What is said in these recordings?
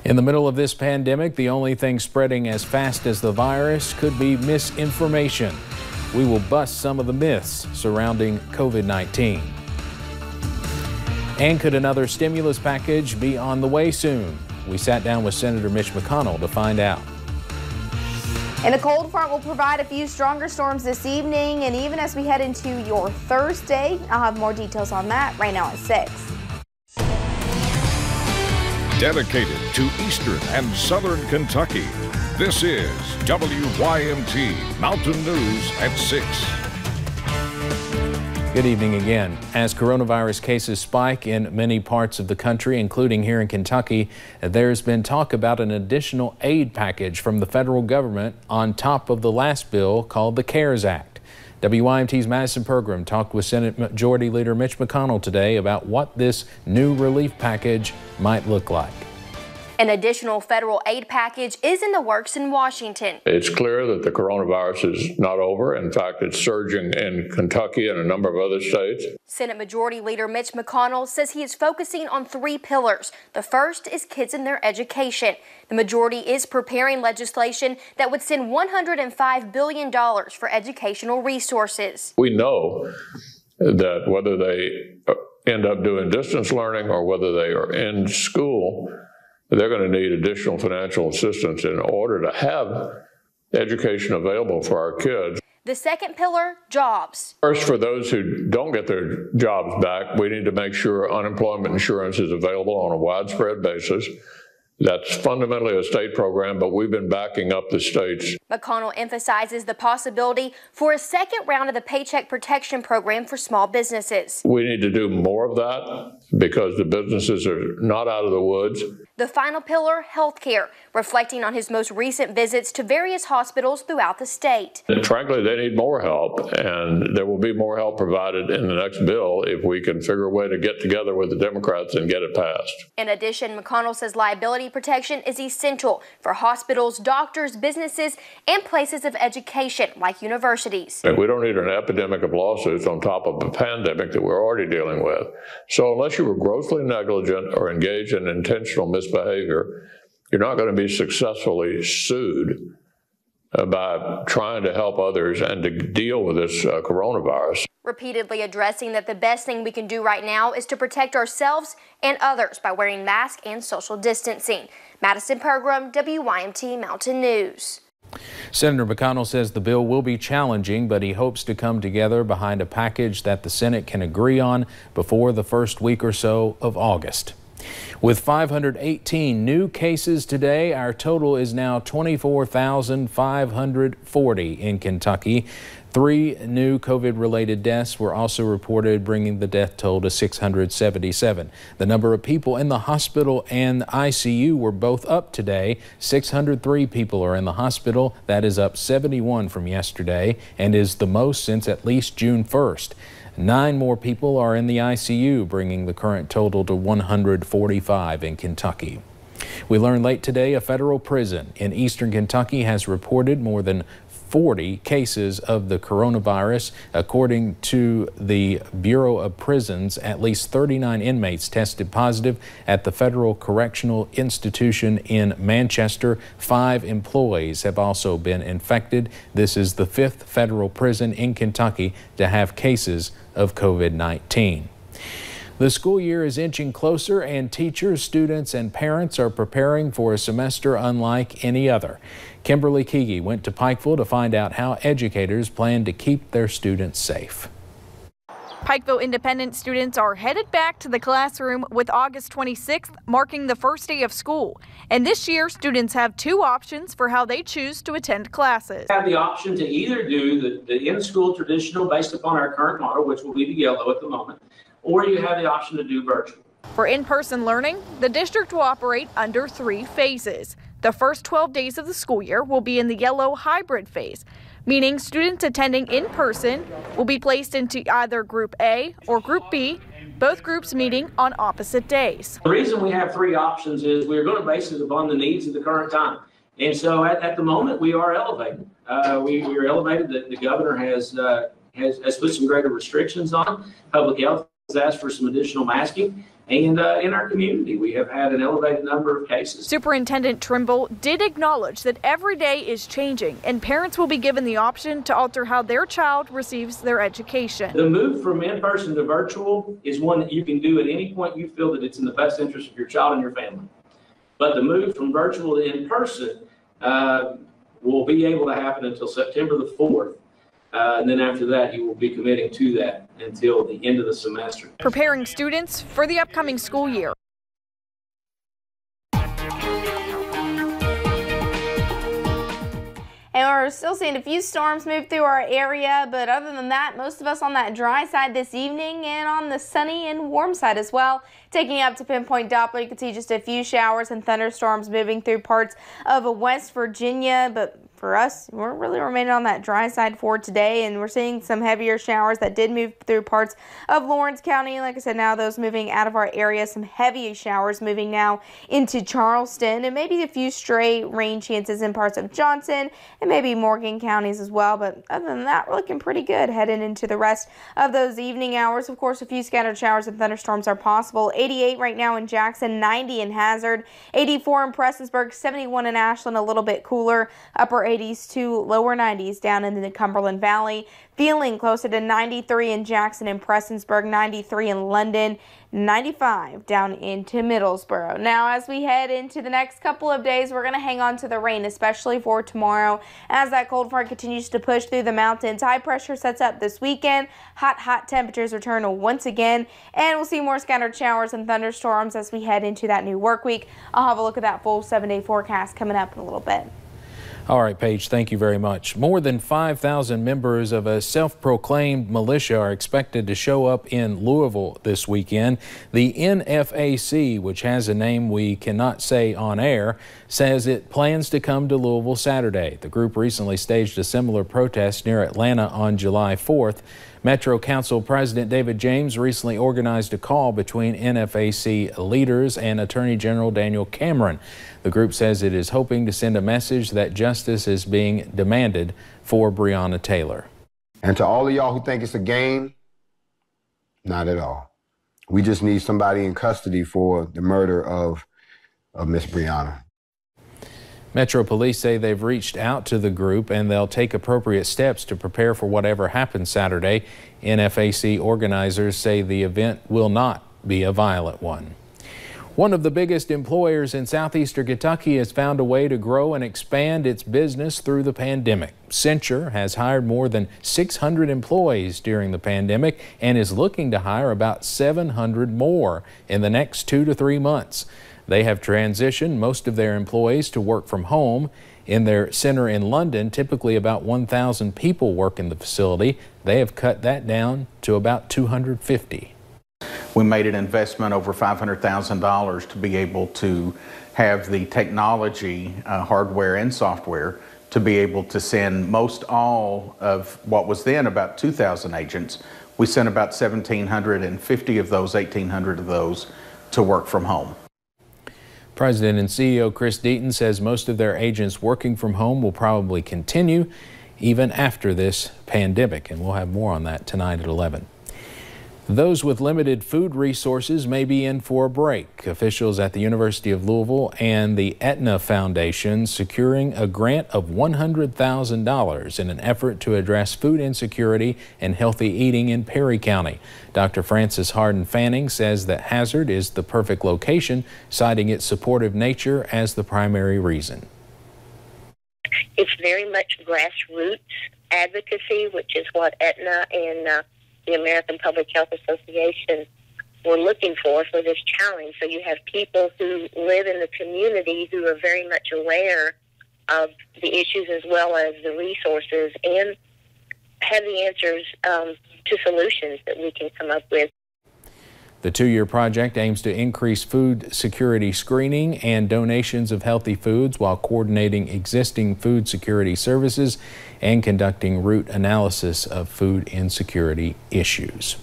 In the middle of this pandemic, the only thing spreading as fast as the virus could be misinformation. We will bust some of the myths surrounding COVID-19. And could another stimulus package be on the way soon? We sat down with Senator Mitch McConnell to find out. And the cold front will provide a few stronger storms this evening, and even as we head into your Thursday, I'll have more details on that right now at 6. Dedicated to Eastern and Southern Kentucky, this is WYMT Mountain News at 6. Good evening again. As coronavirus cases spike in many parts of the country, including here in Kentucky, there's been talk about an additional aid package from the federal government on top of the last bill called the CARES Act. WYMT's Madison Pergram talked with Senate Majority Leader Mitch McConnell today about what this new relief package might look like. An additional federal aid package is in the works in Washington. It's clear that the coronavirus is not over. In fact, it's surging in Kentucky and a number of other states. Senate Majority Leader Mitch McConnell says he is focusing on 3 pillars. The first is kids and their education. The majority is preparing legislation that would send $105 billion for educational resources. We know that whether they end up doing distance learning or whether they are in school, they're going to need additional financial assistance in order to have education available for our kids. The second pillar, jobs. First, for those who don't get their jobs back, we need to make sure unemployment insurance is available on a widespread basis. That's fundamentally a state program, but we've been backing up the states. McConnell emphasizes the possibility for a second round of the Paycheck Protection Program for small businesses. We need to do more of that because the businesses are not out of the woods. The final pillar, healthcare, reflecting on his most recent visits to various hospitals throughout the state. And frankly, they need more help, and there will be more help provided in the next bill if we can figure a way to get together with the Democrats and get it passed. In addition, McConnell says liability protection is essential for hospitals, doctors, businesses, and places of education like universities. We don't need an epidemic of lawsuits on top of a pandemic that we're already dealing with. So unless you were grossly negligent or engaged in intentional misbehavior, you're not going to be successfully sued by trying to help others and to deal with this coronavirus. Repeatedly addressing that the best thing we can do right now is to protect ourselves and others by wearing masks and social distancing. Madison Pergram, WYMT Mountain News. Senator McConnell says the bill will be challenging, but he hopes to come together behind a package that the Senate can agree on before the first week or so of August. With 518 new cases today, our total is now 24,540 in Kentucky. 3 new COVID-related deaths were also reported, bringing the death toll to 677. The number of people in the hospital and ICU were both up today. 603 people are in the hospital. That is up 71 from yesterday and is the most since at least June 1st. 9 more people are in the ICU, bringing the current total to 145 in Kentucky. We learned late today a federal prison in eastern Kentucky has reported more than 40 cases of the coronavirus. According to the Bureau of Prisons, at least 39 inmates tested positive at the Federal Correctional Institution in Manchester. 5 employees have also been infected. This is the 5th federal prison in Kentucky to have cases of COVID-19. The school year is inching closer, and teachers, students, and parents are preparing for a semester unlike any other. Kimberly Keege went to Pikeville to find out how educators plan to keep their students safe. Pikeville Independent students are headed back to the classroom with August 26th marking the first day of school. And this year, students have 2 options for how they choose to attend classes. Have the option to either do the in-school traditional based upon our current model, which will be the yellow at the moment, or you have the option to do virtual. For in-person learning, the district will operate under 3 phases. The first 12 days of the school year will be in the yellow hybrid phase, meaning students attending in person will be placed into either Group A or Group B, both groups meeting on opposite days. The reason we have 3 options is we're going to base it upon the needs of the current time. And so at the moment, we are elevated. We are elevated. The governor has put some greater restrictions on. Public health has asked for some additional masking. And in our community, we have had an elevated number of cases. Superintendent Trimble did acknowledge that every day is changing and parents will be given the option to alter how their child receives their education. The move from in-person to virtual is one that you can do at any point you feel that it's in the best interest of your child and your family. But the move from virtual to in-person will be able to happen until September the 4th. And then after that, you will be committing to that until the end of the semester. Preparing students for the upcoming school year. And we're still seeing a few storms move through our area, but other than that, most of us on that dry side this evening and on the sunny and warm side as well. Taking up to pinpoint Doppler, you can see just a few showers and thunderstorms moving through parts of West Virginia, but for us, we're really remaining on that dry side for today, and we're seeing some heavier showers that did move through parts of Lawrence County. Like I said, now those moving out of our area, some heavy showers moving now into Charleston, and maybe a few stray rain chances in parts of Johnson and maybe Morgan counties as well. But other than that, we're looking pretty good heading into the rest of those evening hours. Of course, a few scattered showers and thunderstorms are possible. 88 right now in Jackson, 90 in Hazard, 84 in Prestonsburg, 71 in Ashland, a little bit cooler, upper 80s to lower 90s down in the Cumberland Valley. Feeling closer to 93 in Jackson and Prestonsburg, 93 in London, 95 down into Middlesboro. Now, as we head into the next couple of days, we're going to hang on to the rain, especially for tomorrow, as that cold front continues to push through the mountains. High pressure sets up this weekend. Hot temperatures return once again, and we'll see more scattered showers and thunderstorms as we head into that new work week. I'll have a look at that full 7-day forecast coming up in a little bit. All right, Paige, thank you very much. More than 5,000 members of a self-proclaimed militia are expected to show up in Louisville this weekend. The NFAC, which has a name we cannot say on air, says it plans to come to Louisville Saturday. The group recently staged a similar protest near Atlanta on July 4th. Metro Council President David James recently organized a call between NFAC leaders and Attorney General Daniel Cameron. The group says it is hoping to send a message that justice is being demanded for Breonna Taylor. And to all of y'all who think it's a game, not at all. We just need somebody in custody for the murder of Miss Breonna. Metro Police say they've reached out to the group and they'll take appropriate steps to prepare for whatever happens Saturday. NFAC organizers say the event will not be a violent one. One of the biggest employers in southeastern Kentucky has found a way to grow and expand its business through the pandemic. Cincher has hired more than 600 employees during the pandemic and is looking to hire about 700 more in the next 2 to 3 months. They have transitioned most of their employees to work from home. In their center in London, typically about 1,000 people work in the facility. They have cut that down to about 250. We made an investment over $500,000 to be able to have the technology, hardware and software, to be able to send most all of what was then about 2,000 agents. We sent about 1,750 of those, 1,800 of those, to work from home. President and CEO Chris Deaton says most of their agents working from home will probably continue even after this pandemic, and we'll have more on that tonight at 11. Those with limited food resources may be in for a break. Officials at the University of Louisville and the Aetna Foundation securing a grant of $100,000 in an effort to address food insecurity and healthy eating in Perry County. Dr. Frances Harden Fanning says that Hazard is the perfect location, citing its supportive nature as the primary reason. It's very much grassroots advocacy, which is what Aetna and the American Public Health Association were looking for this challenge. So you have people who live in the community who are very much aware of the issues as well as the resources and have the answers to solutions that we can come up with. The two-year project aims to increase food security screening and donations of healthy foods while coordinating existing food security services and conducting root analysis of food insecurity issues.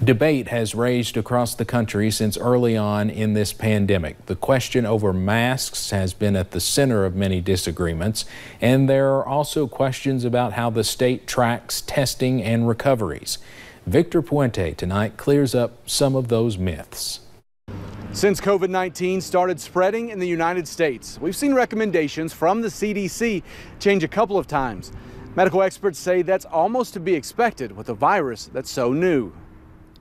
Debate has raged across the country since early on in this pandemic. The question over masks has been at the center of many disagreements, and there are also questions about how the state tracks testing and recoveries. Victor Puente tonight clears up some of those myths. Since COVID-19 started spreading in the United States, we've seen recommendations from the CDC change a couple of times. Medical experts say that's almost to be expected with a virus that's so new.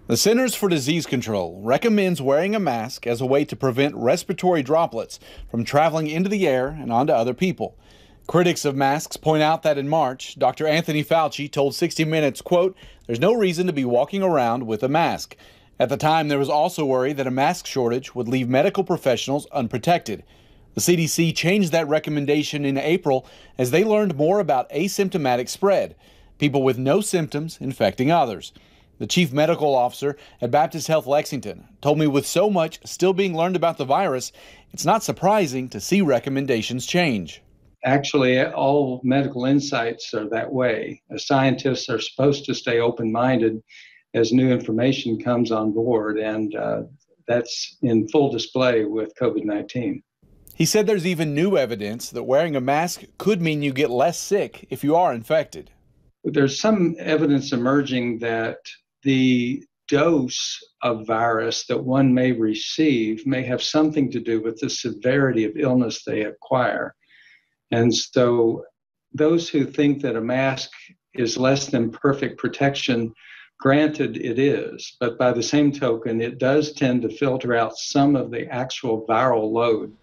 The Centers for Disease Control recommends wearing a mask as a way to prevent respiratory droplets from traveling into the air and onto other people. Critics of masks point out that in March, Dr. Anthony Fauci told 60 Minutes, quote, "There's no reason to be walking around with a mask." At the time, there was also worry that a mask shortage would leave medical professionals unprotected. The CDC changed that recommendation in April as they learned more about asymptomatic spread, people with no symptoms infecting others. The chief medical officer at Baptist Health Lexington told me with so much still being learned about the virus, it's not surprising to see recommendations change. Actually, all medical insights are that way. Scientists are supposed to stay open-minded as new information comes on board, and that's in full display with COVID-19. He said there's even new evidence that wearing a mask could mean you get less sick if you are infected. There's some evidence emerging that the dose of virus that one may receive may have something to do with the severity of illness they acquire. And so those who think that a mask is less than perfect protection, granted it is, but by the same token, it does tend to filter out some of the actual viral load.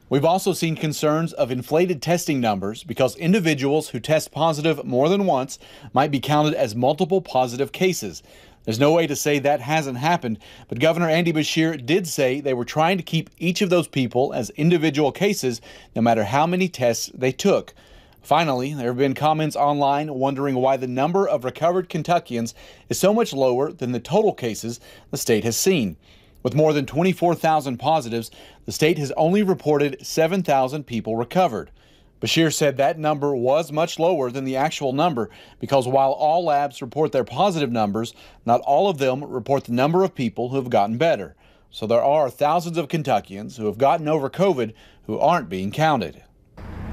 We've also seen concerns of inflated testing numbers because individuals who test positive more than once might be counted as multiple positive cases. There's no way to say that hasn't happened, but Governor Andy Beshear did say they were trying to keep each of those people as individual cases, no matter how many tests they took. Finally, there have been comments online wondering why the number of recovered Kentuckians is so much lower than the total cases the state has seen. With more than 24,000 positives, the state has only reported 7,000 people recovered. Beshear said that number was much lower than the actual number because while all labs report their positive numbers, not all of them report the number of people who have gotten better. So there are thousands of Kentuckians who have gotten over COVID who aren't being counted.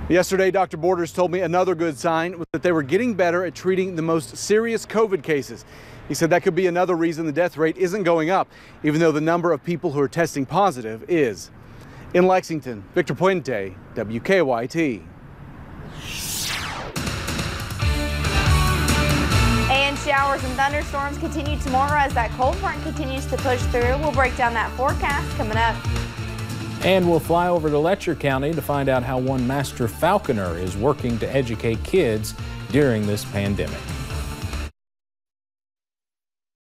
Yesterday, Dr. Borders told me another good sign was that they were getting better at treating the most serious COVID cases. He said that could be another reason the death rate isn't going up, even though the number of people who are testing positive is. In Lexington, Victor Puente, WKYT. And showers and thunderstorms continue tomorrow as that cold front continues to push through. We'll break down that forecast coming up. And we'll fly over to Letcher County to find out how one master falconer is working to educate kids during this pandemic.